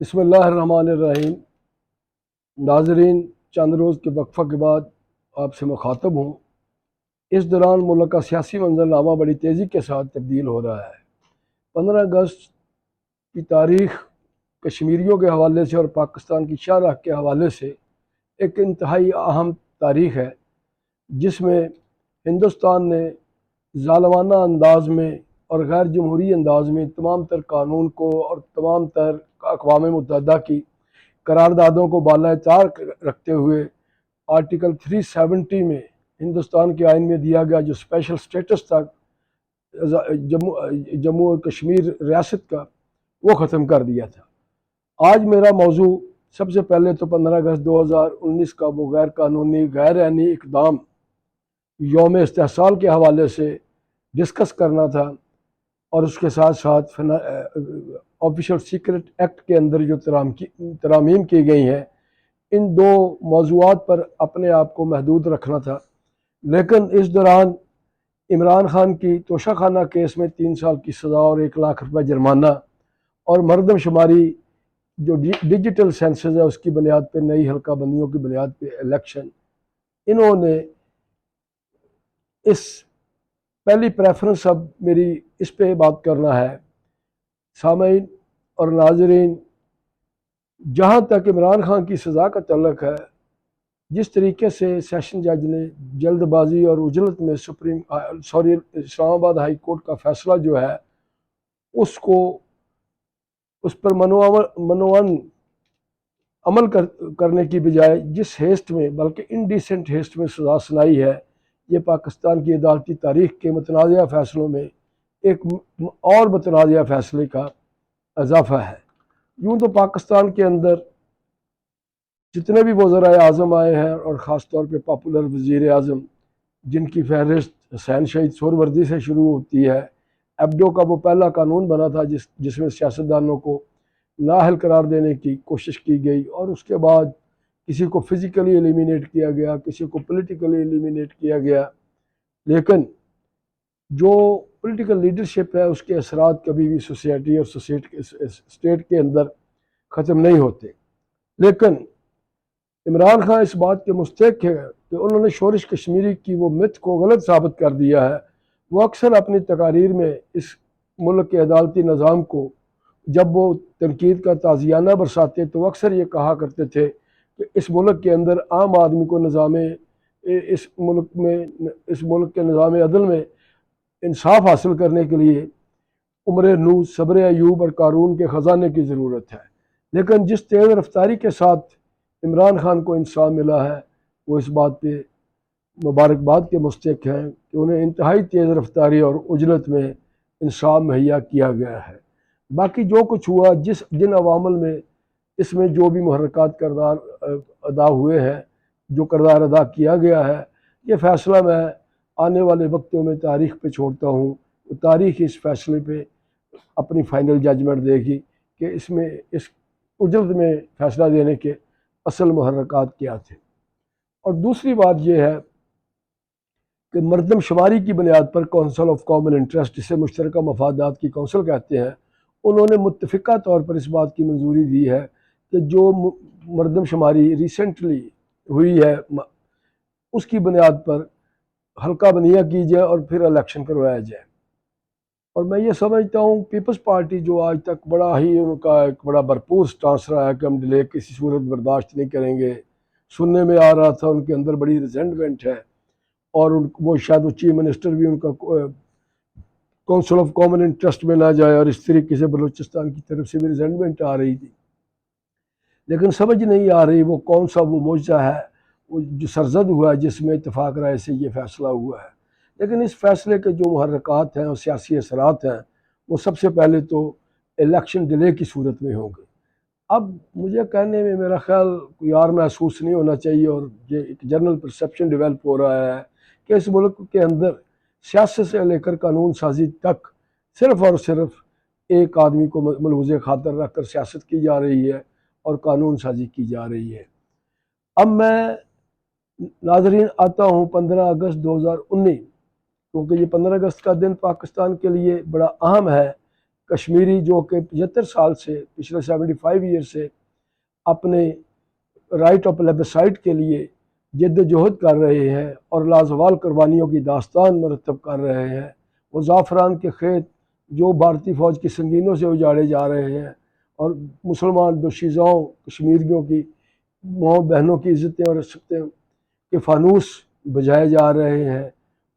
بسم اللہ الرحمن الرحیم۔ ناظرین، چند روز کے وقفہ کے بعد آپ سے مخاطب ہوں۔ اس دوران ملک کا سیاسی منظرنامہ بڑی تیزی کے ساتھ تبدیل ہو رہا ہے۔ 15 اگست کی تاریخ کشمیریوں کے حوالے سے اور پاکستان کی شاہراہ کے حوالے سے ایک انتہائی اہم تاریخ ہے، جس میں ہندوستان نے ظالمانہ انداز میں اور غیر جمہوری انداز میں تمام تر قانون کو اور تمام تر اقوام متحدہ کی قراردادوں کو بالائے طار رکھتے ہوئے آرٹیکل 370 میں ہندوستان کے آئین میں دیا گیا جو اسپیشل اسٹیٹس تھا جموں اور کشمیر ریاست کا، وہ ختم کر دیا تھا۔ آج میرا موضوع سب سے پہلے تو 15 اگست 2019 کا وہ غیر قانونی غیر آئینی اقدام یوم استحصال کے حوالے سے ڈسکس کرنا تھا، اور اس کے ساتھ ساتھ آفیشل سیکرٹ ایکٹ کے اندر جو ترامیم کی گئی ہیں، ان دو موضوعات پر اپنے آپ کو محدود رکھنا تھا۔ لیکن اس دوران عمران خان کی توشہ خانہ کیس میں 3 سال کی سزا اور 1 لاکھ روپے جرمانہ، اور مردم شماری جو ڈیجیٹل سینسز ہے اس کی بنیاد پہ، نئی حلقہ بندیوں کی بنیاد پہ الیکشن، انہوں نے اس پہلی پریفرنس اب میری اس پہ بات کرنا ہے۔ سامعین اور ناظرین، جہاں تک عمران خان کی سزا کا تعلق ہے، جس طریقے سے سیشن جج نے جلد بازی اور عجلت میں اسلام آباد ہائی کورٹ کا فیصلہ جو ہے اس پر منوعن عمل کرنے کی بجائے جس ہیسٹ میں، بلکہ انڈیسنٹ ہیسٹ میں سزا سنائی ہے، یہ پاکستان کی عدالتی تاریخ کے متنازعہ فیصلوں میں ایک اور متنازعہ فیصلے کا اضافہ ہے۔ یوں تو پاکستان کے اندر جتنے بھی وزرائے اعظم آئے ہیں، اور خاص طور پہ پاپولر وزیر اعظم جن کی فہرست حسین شہید سہروردی سے شروع ہوتی ہے، ایبڈو کا وہ پہلا قانون بنا تھا جس میں سیاستدانوں کو نااہل قرار دینے کی کوشش کی گئی، اور اس کے بعد کسی کو فزیکلی ایلیمینیٹ کیا گیا، کسی کو پولیٹیکلی ایلیمینیٹ کیا گیا۔ لیکن جو پولیٹیکل لیڈرشپ ہے، اس کے اثرات کبھی بھی سوسائٹی اور اسٹیٹ کے اندر ختم نہیں ہوتے۔ لیکن عمران خان اس بات کے مستحق ہے کہ انہوں نے شورش کشمیری کی وہ مت کو غلط ثابت کر دیا ہے۔ وہ اکثر اپنی تقاریر میں اس ملک کے عدالتی نظام کو جب وہ تنقید کا تازیانہ برساتے تو اکثر یہ کہا کرتے تھے کہ اس ملک کے اندر عام آدمی کو اس ملک کے نظام عدل میں انصاف حاصل کرنے کے لیے عمر نوح، صبر ایوب اور قارون کے خزانے کی ضرورت ہے۔ لیکن جس تیز رفتاری کے ساتھ عمران خان کو انصاف ملا ہے، وہ اس بات پہ مبارکباد کے مستحق ہیں کہ انہیں انتہائی تیز رفتاری اور عجلت میں انصاف مہیا کیا گیا ہے۔ باقی جو کچھ ہوا، جن عوامل میں اس میں جو بھی محرکات کردار ادا ہوئے ہیں، جو کردار ادا کیا گیا ہے، یہ فیصلہ میں آنے والے وقتوں میں تاریخ پہ چھوڑتا ہوں۔ تاریخ اس فیصلے پہ اپنی فائنل ججمنٹ دے گی کہ اس عجلت میں فیصلہ دینے کے اصل محرکات کیا تھے۔ اور دوسری بات یہ ہے کہ مردم شماری کی بنیاد پر کونسل آف کامن انٹرسٹ، جسے مشترکہ مفادات کی کونسل کہتے ہیں، انہوں نے متفقہ طور پر اس بات کی منظوری دی ہے کہ جو مردم شماری ریسنٹلی ہوئی ہے اس کی بنیاد پر حلقہ بندیاں کی جائے اور پھر الیکشن کروایا جائے۔ اور میں یہ سمجھتا ہوں پیپلز پارٹی جو آج تک بڑا ہی ان کا ایک بڑا بھرپور سٹانس رہا ہے کہ ہم ڈیلے کسی صورت برداشت نہیں کریں گے، سننے میں آ رہا تھا ان کے اندر بڑی ریزنٹمنٹ ہے، اور وہ شاید چیف منسٹر بھی ان کا کونسل آف کامن انٹرسٹ میں نہ جائے، اور اس طریقے سے بلوچستان کی طرف سے بھی ریزنٹمنٹ آ رہی تھی۔ لیکن سمجھ نہیں آ رہی وہ کون سا وہ معجزہ ہے وہ جو سرزد ہوا ہے جس میں اتفاق رائے سے یہ فیصلہ ہوا ہے۔ لیکن اس فیصلے کے جو محرکات ہیں اور سیاسی اثرات ہیں، وہ سب سے پہلے تو الیکشن ڈیلے کی صورت میں ہوں گے۔ اب مجھے کہنے میں میرا خیال کوئی اور محسوس نہیں ہونا چاہیے، اور یہ ایک جنرل پرسیپشن ڈیولپ ہو رہا ہے کہ اس ملک کے اندر سیاست سے لے کر قانون سازی تک صرف اور صرف ایک آدمی کو ملحوظ خاطر رکھ کر سیاست کی جا رہی ہے اور قانون سازی کی جا رہی ہے۔ اب میں ناظرین آتا ہوں 15 اگست 2019، کیونکہ یہ 15 اگست کا دن پاکستان کے لیے بڑا اہم ہے۔ کشمیری جو کہ 75 سال سے پچھلے 75 ایئر سے اپنے رائٹ آف پلیبسائٹ کے لیے جد جہد کر رہے ہیں اور لازوال قربانیوں کی داستان مرتب کر رہے ہیں۔ وہ زعفران کے کھیت جو بھارتی فوج کی سنگینوں سے اجاڑے جا رہے ہیں اور مسلمان دوشیزاؤں کشمیریوں کی ماؤں بہنوں کی عزتیں اور عصمتیں کے فانوس بجھائے جا رہے ہیں،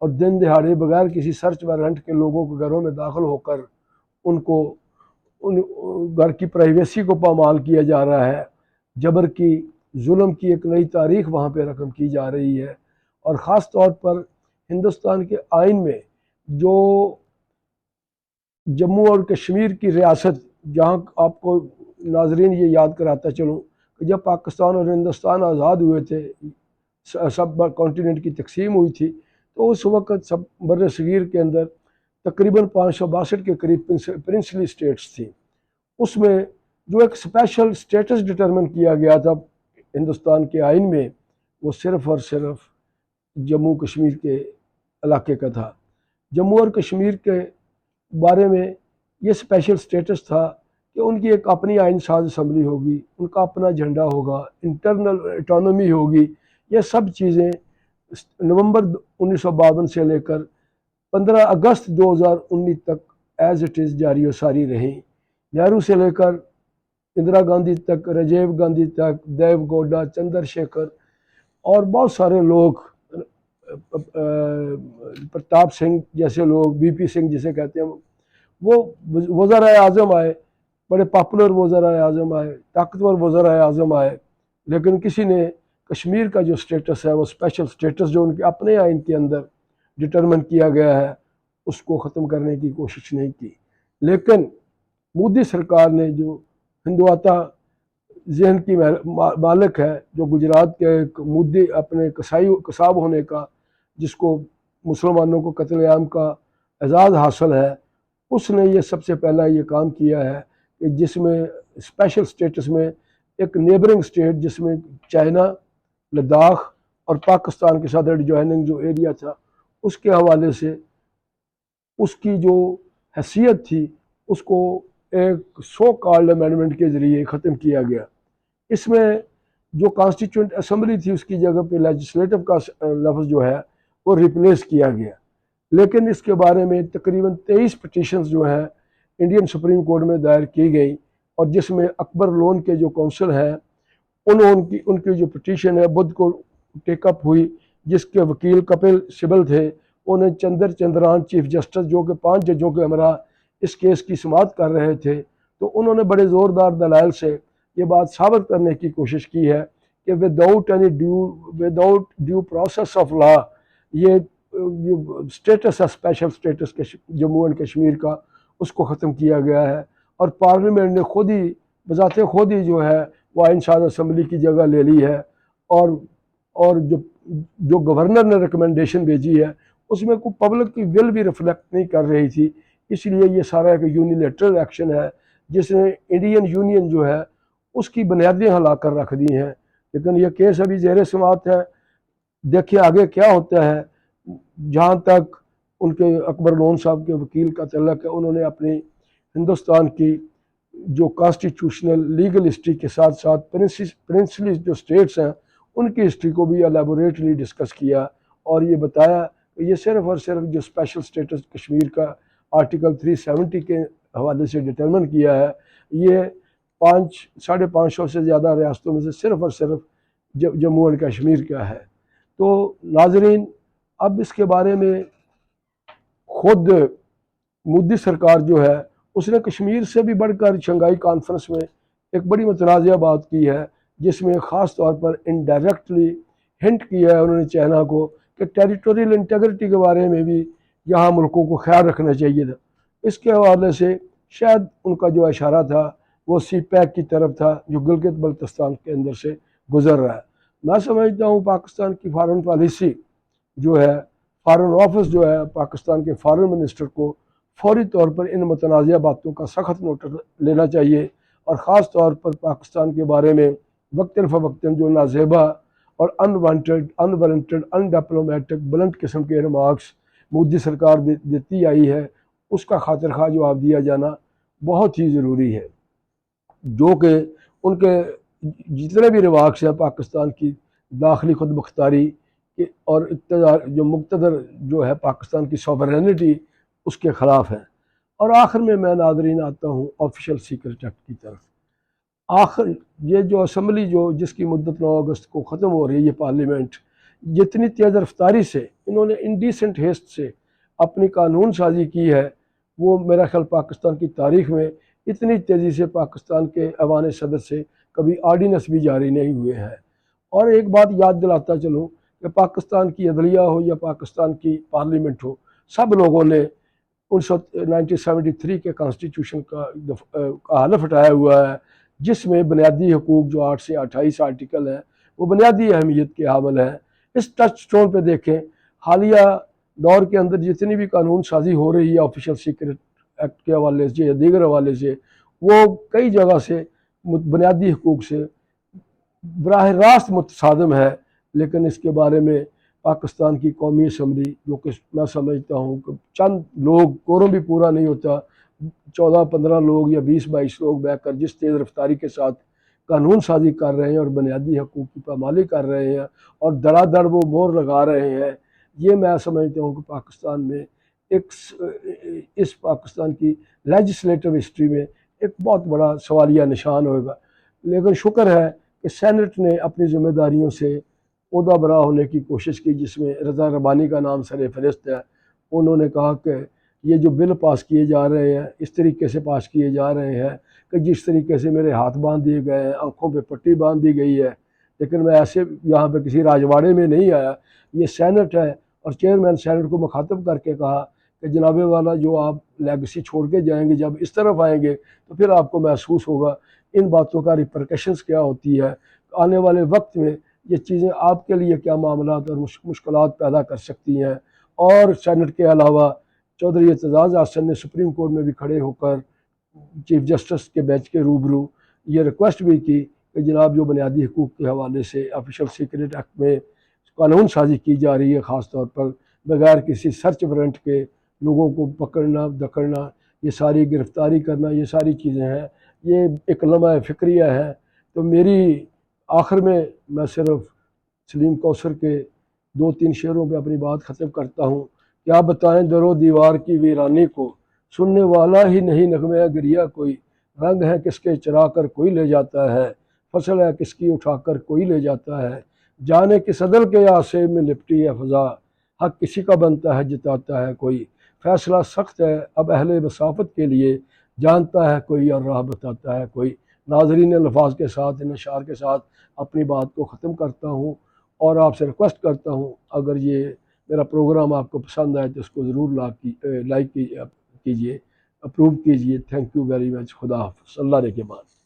اور دن دہاڑے بغیر کسی سرچ وارنٹ کے لوگوں کے گھروں میں داخل ہو کر ان کو ان گھر کی پرائیویسی کو پامال کیا جا رہا ہے، جبر کی ظلم کی ایک نئی تاریخ وہاں پہ رقم کی جا رہی ہے۔ اور خاص طور پر ہندوستان کے آئین میں جو جموں اور کشمیر کی ریاست، جہاں آپ کو ناظرین یہ یاد کراتا چلوں کہ جب پاکستان اور ہندوستان آزاد ہوئے تھے، سب کانٹیننٹ کی تقسیم ہوئی تھی، تو اس وقت سب بر صغیر کے اندر تقریباً 562 کے قریب پرنسلی اسٹیٹس تھیں۔ اس میں جو ایک اسپیشل اسٹیٹس ڈٹرمن کیا گیا تھا ہندوستان کے آئین میں، وہ صرف اور صرف جموں کشمیر کے علاقے کا تھا۔ جموں اور کشمیر کے بارے میں یہ اسپیشل اسٹیٹس تھا کہ ان کی ایک اپنی آئین ساز اسمبلی ہوگی، ان کا اپنا جھنڈا ہوگا، انٹرنل اٹانومی ہوگی۔ یہ سب چیزیں نومبر 1952 سے لے کر 15 اگست 2019 تک ایز اٹ از جاری و ساری رہیں۔ نہرو سے لے کر اندرا گاندھی تک، راجیو گاندھی تک، دیو گوڈا، چندر شیکھر اور بہت سارے لوگ، پرتاپ سنگھ جیسے لوگ، بی پی سنگھ جسے کہتے ہیں، وہ وزرائے اعظم آئے، بڑے پاپولر وزرائے اعظم آئے، طاقتور وزرائے اعظم آئے، لیکن کسی نے کشمیر کا جو سٹیٹس ہے، وہ اسپیشل سٹیٹس جو ان کے اپنے آئین کے اندر ڈٹرمن کیا گیا ہے، اس کو ختم کرنے کی کوشش نہیں کی۔ لیکن مودی سرکار نے، جو ہندوتا ذہن کی مالک ہے، جو گجرات کے ایک مودی اپنے کساب ہونے کا، جس کو مسلمانوں کو قتل عام کا اعزاز حاصل ہے، اس نے یہ سب سے پہلا یہ کام کیا ہے کہ جس میں اسپیشل سٹیٹس میں ایک نیبرنگ اسٹیٹ، جس میں چائنا، لداخ اور پاکستان کے ساتھ ایڈجوائننگ جو ایریا تھا، اس کے حوالے سے اس کی جو حیثیت تھی، اس کو ایک سو کالڈ امینڈمنٹ کے ذریعے ختم کیا گیا۔ اس میں جو کانسٹیٹیوئنٹ اسمبلی تھی، اس کی جگہ پہ لیجسلیٹو کا لفظ جو ہے وہ ریپلیس کیا گیا۔ لیکن اس کے بارے میں تقریباً 23 پٹیشنز جو ہیں انڈین سپریم کورٹ میں دائر کی گئی، اور جس میں اکبر لون کے جو کونسل ہیں، ان کی جو پٹیشن ہے بدھ کو ٹیک اپ ہوئی، جس کے وکیل کپل سبل تھے۔ انہیں چندران چیف جسٹس، جو کہ 5 ججوں کے ہمراہ اس کیس کی سماعت کر رہے تھے، تو انہوں نے بڑے زوردار دلائل سے یہ بات ثابت کرنے کی کوشش کی ہے کہ without due process of law, یہ اسٹیٹس ہے special status Jammu and Kashmir کا، اس کو ختم کیا گیا ہے، اور پارلیمنٹ نے خود ہی بذات خود ہی جو ہے وہ آئین ساز اسمبلی کی جگہ لے لی ہے، اور جو گورنر نے ریکمنڈیشن بھیجی ہے، اس میں کوئی پبلک کی ول بھی ریفلیکٹ نہیں کر رہی تھی۔ اس لیے یہ سارا ایک یونیلیٹرل ایکشن ہے، جس نے انڈین یونین جو ہے اس کی بنیادیں ہلا کر رکھ دی ہیں۔ لیکن یہ کیس ابھی زیر سماعت ہے، دیکھیے آگے کیا ہوتا ہے۔ جہاں تک ان کے اکبر لون صاحب کے وکیل کا تعلق ہے، انہوں نے اپنی ہندوستان کی جو کانسٹیٹیوشنل لیگل ہسٹری کے ساتھ ساتھ پرنسلی جو اسٹیٹس ہیں ان کی ہسٹری کو بھی الیبوریٹلی ڈسکس کیا، اور یہ بتایا کہ یہ صرف اور صرف جو اسپیشل اسٹیٹس کشمیر کا آرٹیکل 370 کے حوالے سے ڈٹرمن کیا ہے، یہ 550 سے زیادہ ریاستوں میں سے صرف اور صرف جموں اینڈ کشمیر کا ہے۔ تو ناظرین، اب اس کے بارے میں خود مودی سرکار جو ہے، اس نے کشمیر سے بھی بڑھ کر شنگھائی کانفرنس میں ایک بڑی متنازعہ بات کی ہے، جس میں خاص طور پر انڈائریکٹلی ہنٹ کیا ہے انہوں نے چائنا کو کہ ٹیریٹوریل انٹیگریٹی کے بارے میں بھی یہاں ملکوں کو خیال رکھنا چاہیے تھا۔ اس کے حوالے سے شاید ان کا جو اشارہ تھا وہ سی پیک کی طرف تھا، جو گلگت بلتستان کے اندر سے گزر رہا ہے۔ میں سمجھتا ہوں پاکستان کی فارن پالیسی جو ہے، فارن آفس جو ہے، پاکستان کے فارن منسٹر کو فوری طور پر ان متنازعہ باتوں کا سخت نوٹس لینا چاہیے، اور خاص طور پر پاکستان کے بارے میں وقتاً فوقتاً جو نازیبا اور انوارنٹڈ ان ڈپلومیٹک بلنٹ قسم کے ریمارکس مودی سرکار دیتی آئی ہے، اس کا خاطر خواہ جواب دیا جانا بہت ہی ضروری ہے، جو کہ ان کے جتنے بھی رواج ہیں پاکستان کی داخلی خود مختاری کے اور اقتدار جو مقتدر جو ہے پاکستان کی سوورینٹی اس کے خلاف ہیں۔ اور آخر میں ناظرین آتا ہوں آفیشیل سیکرٹ ایکٹ کی طرف۔ آخر یہ جو اسمبلی جو جس کی مدت 9 اگست کو ختم ہو رہی ہے، یہ پارلیمنٹ جتنی تیز رفتاری سے انہوں نے انڈیسنٹ ہیسٹ سے اپنی قانون سازی کی ہے، وہ میرا خیال پاکستان کی تاریخ میں اتنی تیزی سے پاکستان کے ایوان صدر سے کبھی آرڈیننس بھی جاری نہیں ہوئے ہیں۔ اور ایک بات یاد دلاتا چلوں کہ پاکستان کی عدلیہ ہو یا پاکستان کی پارلیمنٹ ہو، سب لوگوں نے 1973 کے کانسٹیٹیوشن کا حلف اٹھایا ہوا ہے، جس میں بنیادی حقوق جو 8 سے 28 آرٹیکل ہیں وہ بنیادی اہمیت کے حامل ہیں۔ اس ٹچ سٹون پہ دیکھیں، حالیہ دور کے اندر جتنی بھی قانون سازی ہو رہی ہے آفیشیل سیکرٹ ایکٹ کے حوالے سے یا دیگر حوالے سے، وہ کئی جگہ سے بنیادی حقوق سے براہ راست متصادم ہے، لیکن اس کے بارے میں پاکستان کی قومی اسمبلی، جو کہ میں سمجھتا ہوں کہ چند لوگ، کورم بھی پورا نہیں ہوتا، 14-15 لوگ یا 20-22 لوگ بیٹھ کر جس تیز رفتاری کے ساتھ قانون سازی کر رہے ہیں اور بنیادی حقوق کی پامالی کر رہے ہیں اور دڑا دڑ وہ مور لگا رہے ہیں، یہ میں سمجھتا ہوں کہ پاکستان میں اس پاکستان کی لیجسلیٹو ہسٹری میں ایک بہت بڑا سوالیہ نشان ہوگا۔ لیکن شکر ہے کہ سینٹ نے اپنی ذمہ داریوں سے عہدہ برا ہونے کی کوشش کی، جس میں رضا ربانی کا نام سر فہرست ہے۔ انہوں نے کہا کہ یہ جو بل پاس کیے جا رہے ہیں اس طریقے سے پاس کیے جا رہے ہیں کہ جس طریقے سے میرے ہاتھ باندھ دیے گئے ہیں، آنکھوں پہ پٹی باندھ دی گئی ہے، لیکن میں ایسے یہاں پہ کسی راجواڑے میں نہیں آیا، یہ سینٹ ہے۔ اور چیئرمین سینٹ کو مخاطب کر کے کہا کہ جناب والا جو آپ لیگسی چھوڑ کے جائیں گے، جب اس طرف آئیں گے تو پھر آپ کو محسوس ہوگا ان باتوں کا ریپرکشنز کیا ہوتی ہے، آنے والے وقت میں یہ چیزیں آپ کے لیے کیا معاملات اور مشکلات پیدا کر سکتی ہیں۔ اور سینٹ کے علاوہ چودھری اعتزاز احسن نے سپریم کورٹ میں بھی کھڑے ہو کر چیف جسٹس کے بینچ کے روبرو یہ ریکویسٹ بھی کی کہ جناب جو بنیادی حقوق کے حوالے سے آفیشیل سیکرٹ ایکٹ میں قانون سازی کی جا رہی ہے، خاص طور پر بغیر کسی سرچ وارنٹ کے لوگوں کو پکڑنا دکڑنا، یہ ساری گرفتاری کرنا، یہ ساری چیزیں ہیں، یہ ایک لمحہ فکریہ ہے۔ تو میری آخر میں صرف سلیم کوثر کے 2-3 شعروں پہ اپنی بات ختم کرتا ہوں۔ کیا بتائیں در و دیوار کی ویرانی کو، سننے والا ہی نہیں نغمہ گریہ کوئی، رنگ ہے کس کے چرا کر کوئی لے جاتا ہے، فصل ہے کس کی اٹھا کر کوئی لے جاتا ہے، جانے کس عدل کے آسے میں لپٹی ہے فضا، حق کسی کا بنتا ہے جتاتا ہے کوئی، فیصلہ سخت ہے اب اہل مسافت کے لیے، جانتا ہے کوئی اور راہ بتاتا ہے کوئی۔ ناظرین، الفاظ کے ساتھ ان اشعار کے ساتھ اپنی بات کو ختم کرتا ہوں اور آپ سے ریکویسٹ کرتا ہوں اگر یہ میرا پروگرام آپ کو پسند آئے تو اس کو ضرور لائک کیجیے، اپروو کیجیے۔ Thank you very much. خدا حافظ۔ اللہ نے کے بعد